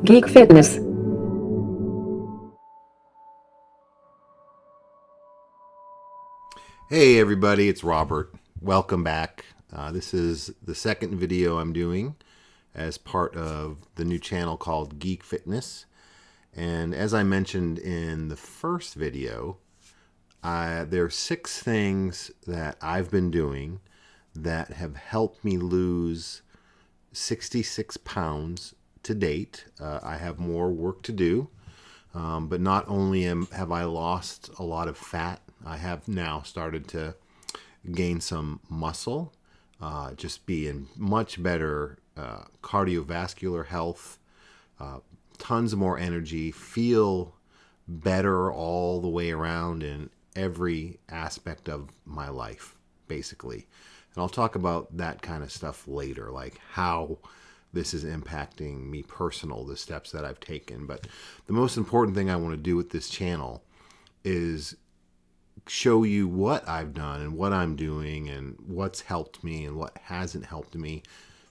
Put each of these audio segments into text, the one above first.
Geek Fitness. Hey everybody, it's Robert. Welcome back. This is the second video I'm doing as part of the new channel called Geek Fitness. And as I mentioned in the first video, there are 6 things that I've been doing that have helped me lose 66 pounds to date. I have more work to do, but not only have I lost a lot of fat, I have now started to gain some muscle, just be in much better cardiovascular health, tons more energy, feel better all the way around in every aspect of my life, basically. And I'll talk about that kind of stuff later, like how this is impacting me personal, the steps that I've taken. But the most important thing I want to do with this channel is show you what I've done and what I'm doing and what's helped me and what hasn't helped me,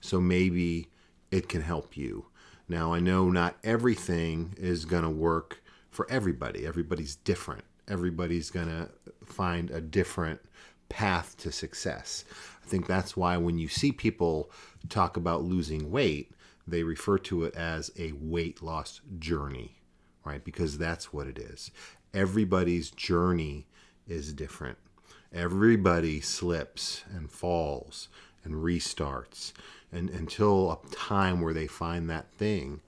so maybe it can help you. Now, I know not everything is going to work for everybody. Everybody's different. Everybody's going to find a different path to success. I think that's why when you see people talk about losing weight, they refer to it as a weight loss journey, right? Because that's what it is. Everybody's journey is different. Everybody slips and falls and restarts, and until a time where they find that thing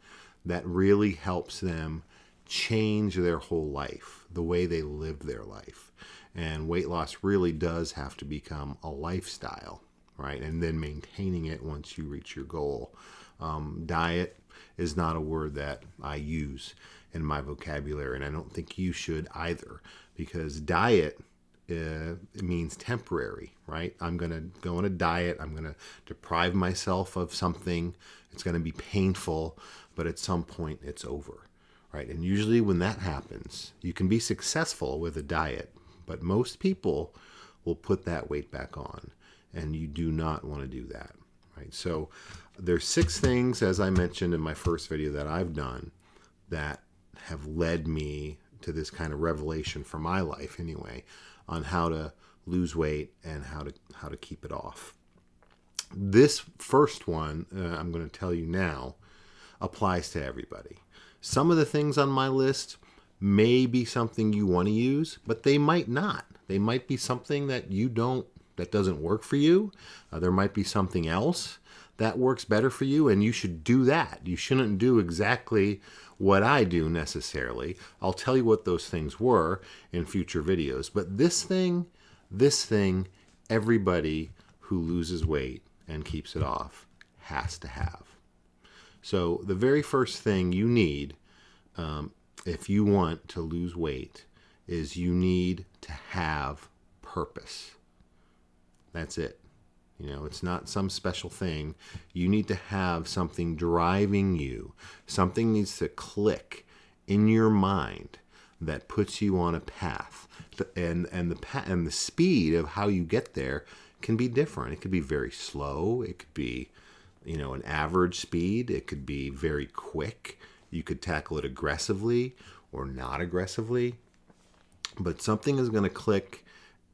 that really helps them change their whole life, the way they live their life. And weight loss really does have to become a lifestyle, right? And then maintaining it once you reach your goal. Diet is not a word that I use in my vocabulary, and I don't think you should either, because diet it means temporary, right? I'm going to go on a diet. I'm going to deprive myself of something. It's going to be painful, but at some point it's over, right? And usually when that happens, you can be successful with a diet, but most people will put that weight back on, and you do not want to do that, right? So there's 6 things, as I mentioned in my first video, that I've done that have led me to this kind of revelation for my life anyway, on how to lose weight and how to keep it off. This first one, I'm going to tell you now, applies to everybody. Some of the things on my list may be something you want to use, but they might not. They might be something that that doesn't work for you. There might be something else that works better for you, and you should do that. You shouldn't do exactly what I do necessarily. I'll tell you what those things were in future videos. But this thing, everybody who loses weight and keeps it off has to have. So the very first thing you need, if you want to lose weight, is you need to have purpose. That's it. You know, it's not some special thing. You need to have something driving you. Something needs to click in your mind that puts you on a path. And the speed of how you get there can be different. It could be very slow. It could be, an average speed. It could be very quick. You could tackle it aggressively or not aggressively. But something is going to click,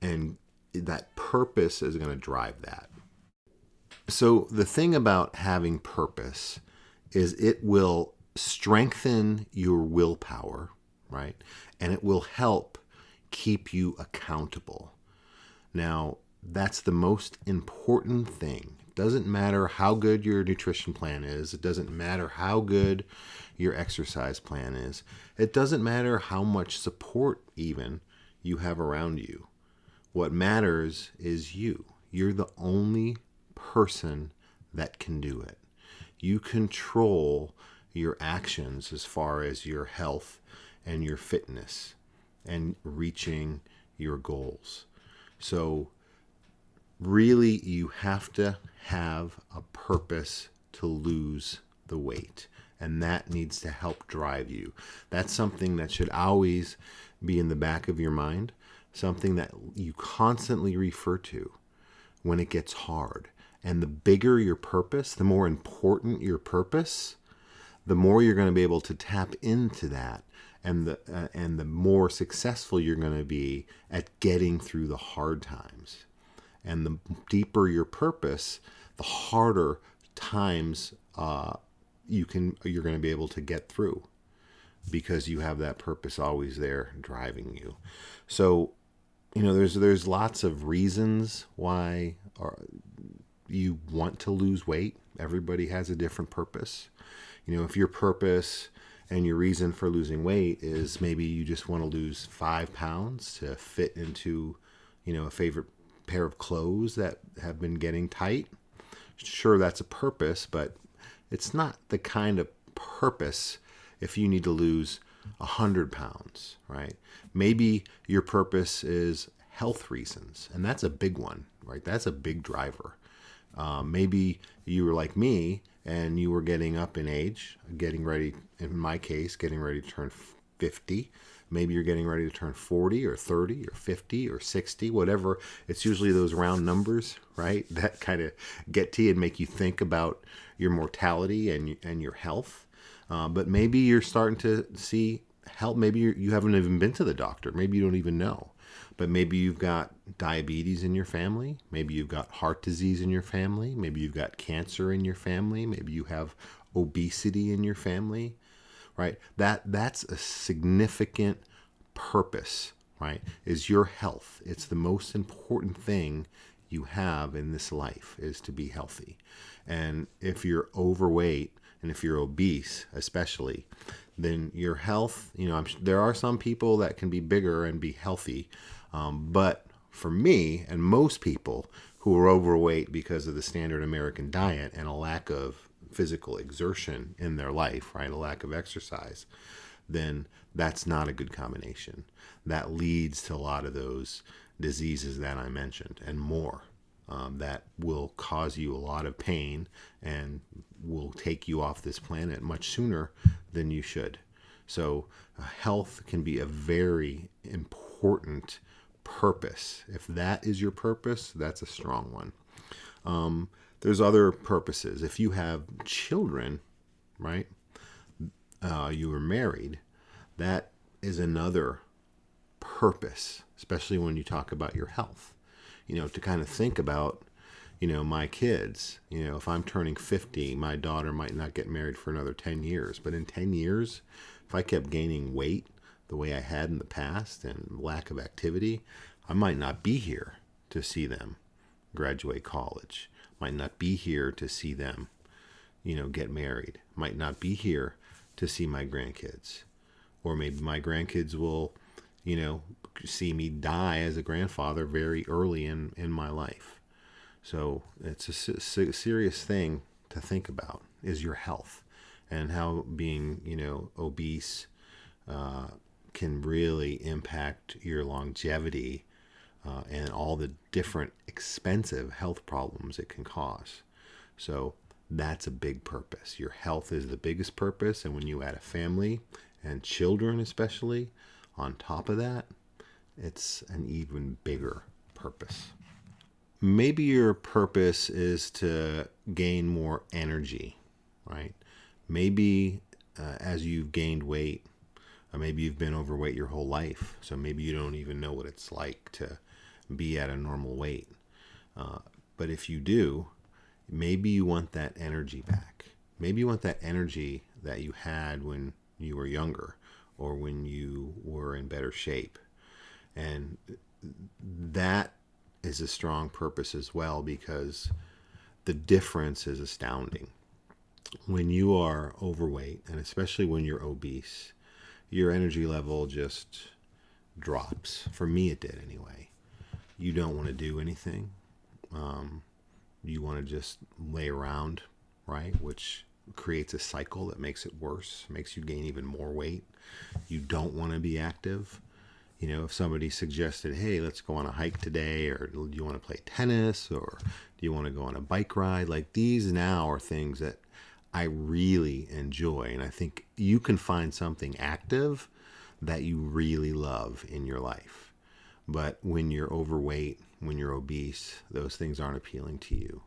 and that purpose is going to drive that. So the thing about having purpose is it will strengthen your willpower, right? And it will help keep you accountable. Now, that's the most important thing. It doesn't matter how good your nutrition plan is. It doesn't matter how good your exercise plan is. It doesn't matter how much support even you have around you. What matters is you. You're the only person that can do it. You control your actions as far as your health and your fitness and reaching your goals. So really, you have to have a purpose to lose the weight, and that needs to help drive you. That's something that should always be in the back of your mind, something that you constantly refer to when it gets hard. And the bigger your purpose, the more important your purpose, the more you're going to be able to tap into that, and the more successful you're going to be at getting through the hard times. And the deeper your purpose, the harder times you're going to be able to get through, because you have that purpose always there driving you. So, there's lots of reasons why you want to lose weight. Everybody has a different purpose. If your purpose and your reason for losing weight is maybe you just want to lose 5 pounds to fit into, a favorite pair of clothes that have been getting tight, sure, that's a purpose, but it's not the kind of purpose if you need to lose 100 pounds, right? Maybe your purpose is health reasons, and that's a big one, right? That's a big driver. Maybe you were like me and you were getting up in age, getting ready, in my case, getting ready to turn 50. Maybe you're getting ready to turn 40 or 30 or 50 or 60, whatever. It's usually those round numbers, right? That kind of get to you and make you think about your mortality and your health. But maybe you're starting to see health. Maybe you haven't even been to the doctor. Maybe you don't even know. But maybe you've got diabetes in your family. Maybe you've got heart disease in your family. Maybe you've got cancer in your family. Maybe you have obesity in your family, right? That's a significant purpose, right? Is your health. It's the most important thing you have in this life, is to be healthy. And if you're overweight and if you're obese, especially, then your health, there are some people that can be bigger and be healthy. But for me and most people who are overweight because of the standard American diet and a lack of physical exertion in their life, right, a lack of exercise, then that's not a good combination. That leads to a lot of those diseases that I mentioned and more, that will cause you a lot of pain and will take you off this planet much sooner than you should. So health can be a very important purpose. If that is your purpose, that's a strong one. There's other purposes. If you have children, right, you were married, that is another purpose, especially when you talk about your health. To kind of think about, my kids, if I'm turning 50, my daughter might not get married for another 10 years. But in 10 years, if I kept gaining weight the way I had in the past and lack of activity, I might not be here to see them graduate college. Might not be here to see them, get married. Might not be here to see my grandkids. Or maybe my grandkids will, see me die as a grandfather very early in my life. So it's a serious thing to think about, is your health, and how being, obese can really impact your longevity and all the different expensive health problems it can cause. So that's a big purpose. Your health is the biggest purpose, and when you add a family and children especially on top of that, it's an even bigger purpose. Maybe your purpose is to gain more energy, right? Maybe as you've gained weight, or maybe you've been overweight your whole life, so maybe you don't even know what it's like to be at a normal weight. But if you do, maybe you want that energy back. Maybe you want that energy that you had when you were younger or when you were in better shape. And that is a strong purpose as well, because the difference is astounding. When you are overweight, and especially when you're obese, your energy level just drops. For me, it did anyway. You don't want to do anything. You want to just lay around, right? Which creates a cycle that makes it worse, makes you gain even more weight. You don't want to be active. If somebody suggested, hey, let's go on a hike today, or do you want to play tennis, or do you want to go on a bike ride? Like, these now are things that I really enjoy. And I think you can find something active that you really love in your life. But when you're overweight, when you're obese, those things aren't appealing to you.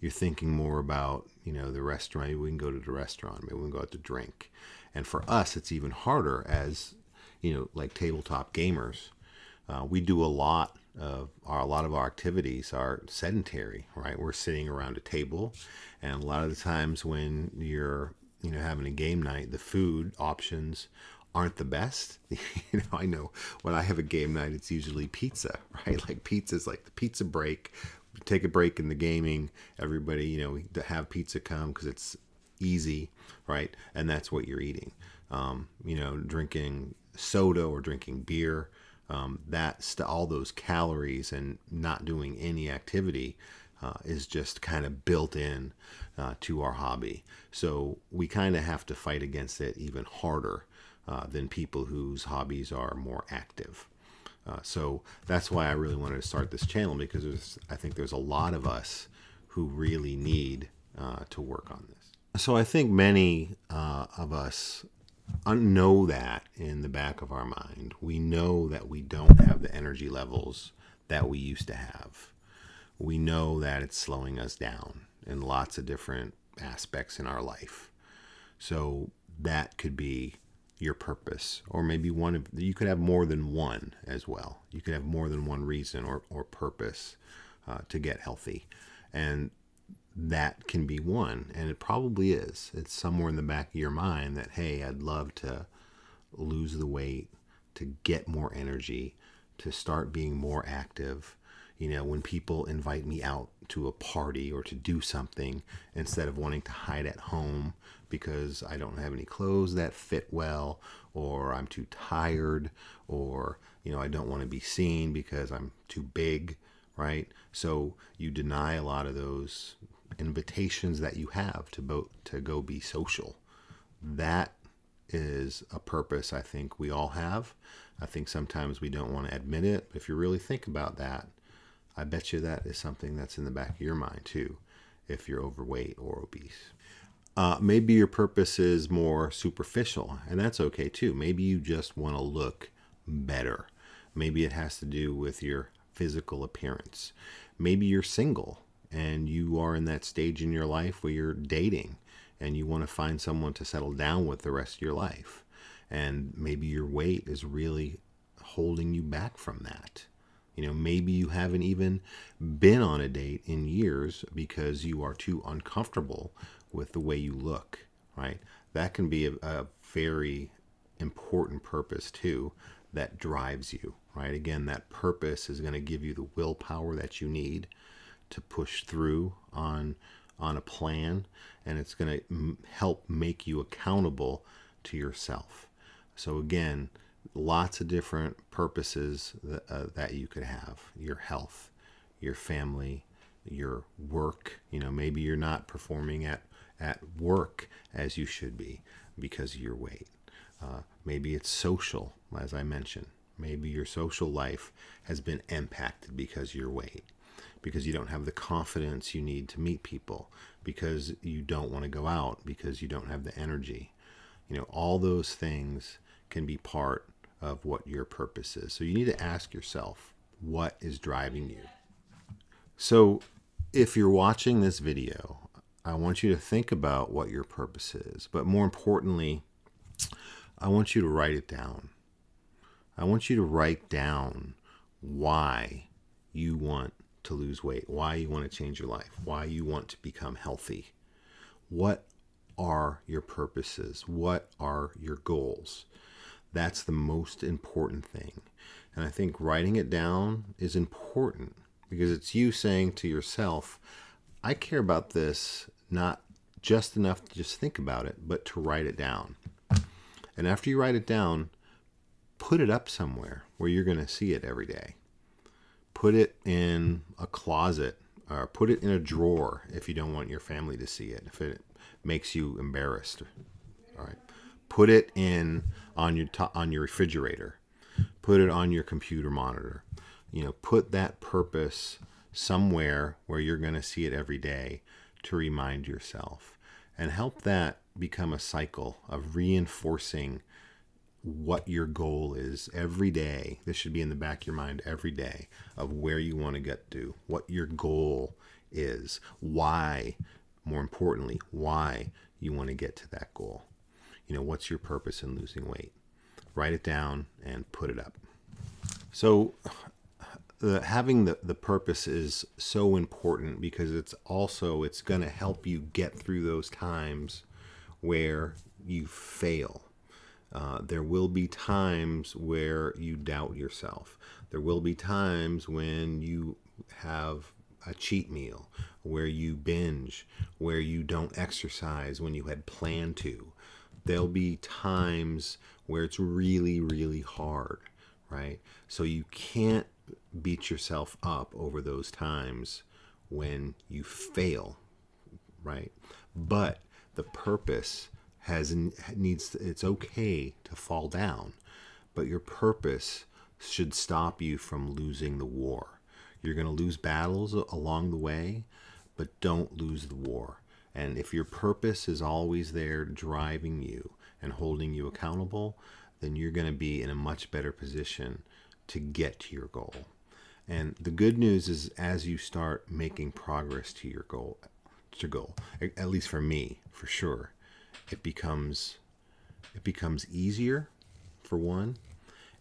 you're thinking more about, the restaurant. Maybe we can go to the restaurant. Maybe we can go out to drink. And for us, it's even harder as, like tabletop gamers. We do a lot of our activities are sedentary, right? We're sitting around a table, and a lot of the times when you're, having a game night, the food options aren't the best. I know when I have a game night, it's usually pizza, right? Like pizza's like the pizza break. Take a break in the gaming. Everybody, have pizza come because it's easy, right? And that's what you're eating. Drinking soda or drinking beer, that's all those calories and not doing any activity is just kind of built in to our hobby. So we kind of have to fight against it even harder than people whose hobbies are more active. So that's why I really wanted to start this channel, because I think there's a lot of us who really need to work on this. So I think many of us know that in the back of our mind. We know that we don't have the energy levels that we used to have. We know that it's slowing us down in lots of different aspects in our life. So that could be your purpose, or maybe you could have more than one as well. You could have more than one reason or purpose to get healthy. And that can be one, and it probably is. It's somewhere in the back of your mind that, hey, I'd love to lose the weight, to get more energy, to start being more active. When people invite me out to a party or to do something, instead of wanting to hide at home because I don't have any clothes that fit well, or I'm too tired, or, I don't want to be seen because I'm too big, right? So you deny a lot of those invitations that you have to go be social. That is a purpose I think we all have. I think sometimes we don't want to admit it, but if you really think about that, I bet you that is something that's in the back of your mind too, if you're overweight or obese. Maybe your purpose is more superficial, and that's okay too. Maybe you just want to look better. Maybe it has to do with your physical appearance. Maybe you're single and you are in that stage in your life where you're dating and you want to find someone to settle down with the rest of your life. And maybe your weight is really holding you back from that. Maybe you haven't even been on a date in years because you are too uncomfortable with the way you look, right? That can be a very important purpose too, that drives you, right? Again, that purpose is going to give you the willpower that you need to push through on a plan, and it's going to help make you accountable to yourself. So again, lots of different purposes that you could have: your health, your family, your work. Maybe you're not performing at work as you should be because of your weight. Maybe it's social, as I mentioned. Maybe your social life has been impacted because of your weight, because you don't have the confidence you need to meet people, because you don't want to go out, because you don't have the energy. All those things can be part of what your purpose is. So you need to ask yourself, what is driving you? So if you're watching this video, I want you to think about what your purpose is, but more importantly, I want you to write it down. I want you to write down why you want to lose weight, why you want to change your life, why you want to become healthy. What are your purposes? What are your goals? That's the most important thing. And I think writing it down is important because it's you saying to yourself, I care about this, not just enough to just think about it, but to write it down. And after you write it down, put it up somewhere where you're going to see it every day. Put it in a closet, or put it in a drawer if you don't want your family to see it, if it makes you embarrassed. All right. Put it on your refrigerator. Put it on your computer monitor. Put that purpose somewhere where you're going to see it every day to remind yourself, and help that become a cycle of reinforcing what your goal is every day. This should be in the back of your mind every day, of where you want to get to, what your goal is, why, more importantly, why you want to get to that goal. What's your purpose in losing weight? Write it down and put it up. So having the purpose is so important because it's going to help you get through those times where you fail. There will be times where you doubt yourself. There will be times when you have a cheat meal, where you binge, where you don't exercise when you had planned to. There'll be times where it's really, really hard, right? So you can't beat yourself up over those times when you fail, right? But the purpose it's okay to fall down, but your purpose should stop you from losing the war. You're going to lose battles along the way, but don't lose the war. And if your purpose is always there driving you and holding you accountable, then you're going to be in a much better position to get to your goal. And the good news is, as you start making progress to your goal, at least for me, for sure, it becomes easier, for one,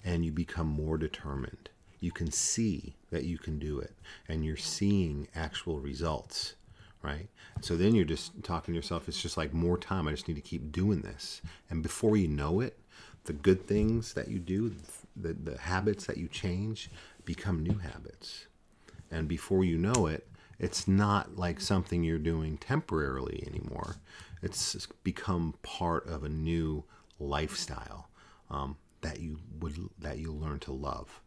and you become more determined. You can see that you can do it, and you're seeing actual results, right? So then you're just talking to yourself, it's just like more time. I just need to keep doing this. And before you know it, the good things that you do, the habits that you change, become new habits. And before you know it, it's not like something you're doing temporarily anymore. It's become part of a new lifestyle that you'll learn to love.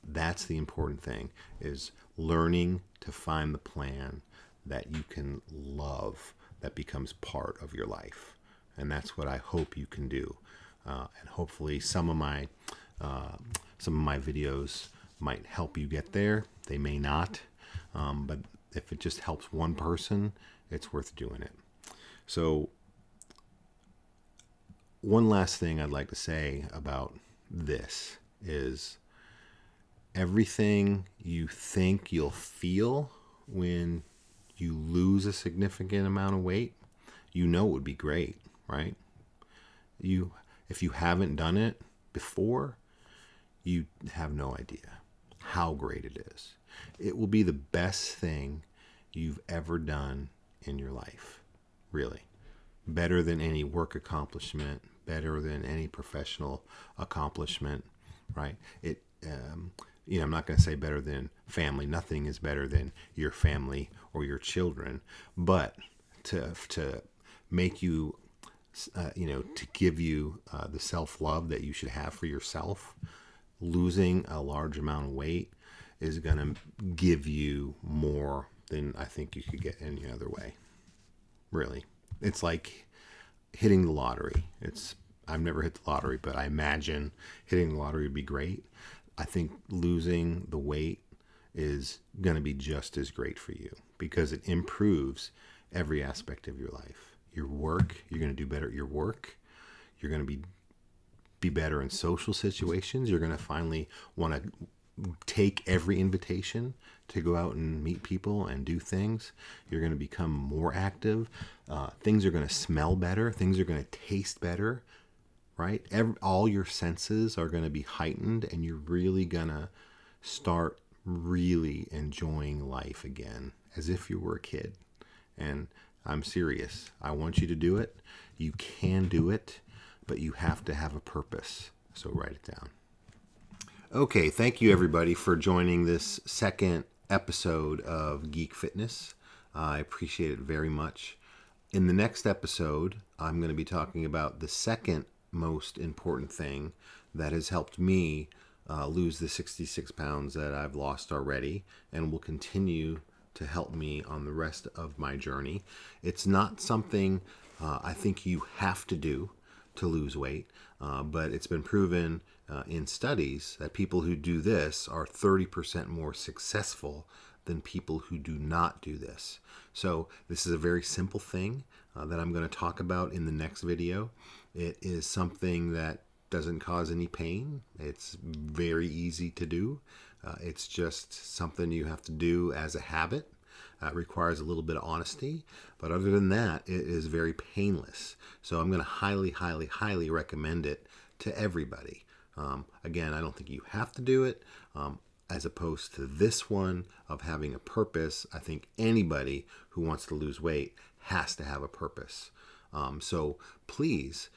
That's the important thing, is learning to find the plan that you can love, that becomes part of your life. And that's what I hope you can do. And hopefully some of my videos might help you get there. They may not, but if it just helps one person, it's worth doing it. So one last thing I'd like to say about this is, everything you think you'll feel when you lose a significant amount of weight, would be great, right? If you haven't done it before, you have no idea how great it is. It will be the best thing you've ever done in your life, really. Better than any work accomplishment, better than any professional accomplishment, right? I'm not going to say better than family. Nothing is better than your family or your children, but to make you, to give you the self-love that you should have for yourself, losing a large amount of weight is going to give you more than I think you could get any other way. Really. It's like hitting the lottery. I've never hit the lottery, but I imagine hitting the lottery would be great. I think losing the weight is going to be just as great for you, because it improves every aspect of your life. Your work, you're going to do better at your work. You're going to be better in social situations. You're going to finally want to take every invitation to go out and meet people and do things. You're going to become more active. Things are going to smell better. Things are going to taste better, right? All your senses are going to be heightened, and you're really going to start really enjoying life again, as if you were a kid. And I'm serious. I want you to do it. You can do it, but you have to have a purpose. So write it down. Okay, thank you everybody for joining this second episode of Geek Fitness. I appreciate it very much. In the next episode, I'm going to be talking about the second most important thing that has helped me lose the 66 pounds that I've lost already, and will continue to help me on the rest of my journey. It's not something I think you have to do to lose weight, but it's been proven in studies that people who do this are 30% more successful than people who do not do this. So this is a very simple thing that I'm going to talk about in the next video. It is something that doesn't cause any pain. It's very easy to do. It's just something you have to do as a habit. It requires a little bit of honesty, but other than that, it is very painless. So I'm going to highly, highly, highly recommend it to everybody. Again, I don't think you have to do it. As opposed to this one of having a purpose, I think anybody who wants to lose weight has to have a purpose. So please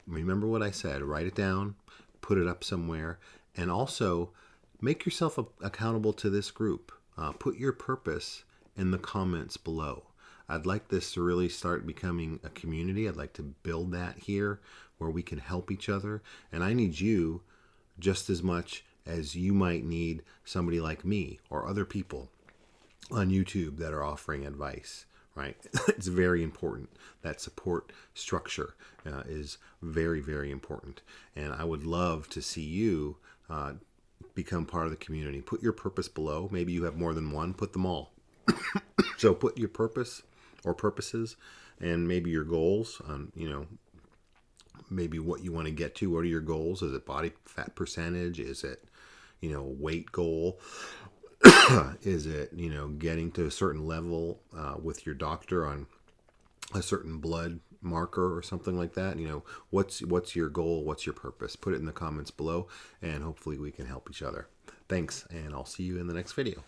remember what I said. Write it down, put it up somewhere, and also make yourself accountable to this group. Put your purpose in the comments below. I'd like this to really start becoming a community. I'd like to build that here where we can help each other. And I need you just as much as you might need somebody like me or other people on YouTube that are offering advice, right? It's very important. That support structure is very, very important. And I would love to see you become part of the community. Put your purpose below. Maybe you have more than one. Put them all. So put your purpose or purposes and maybe your goals on, maybe what you want to get to. What are your goals? Is it body fat percentage? Is it, weight goal? Is it, getting to a certain level with your doctor on a certain blood marker or something like that? What's your goal? What's your purpose? Put it in the comments below, and hopefully we can help each other. Thanks, and I'll see you in the next video.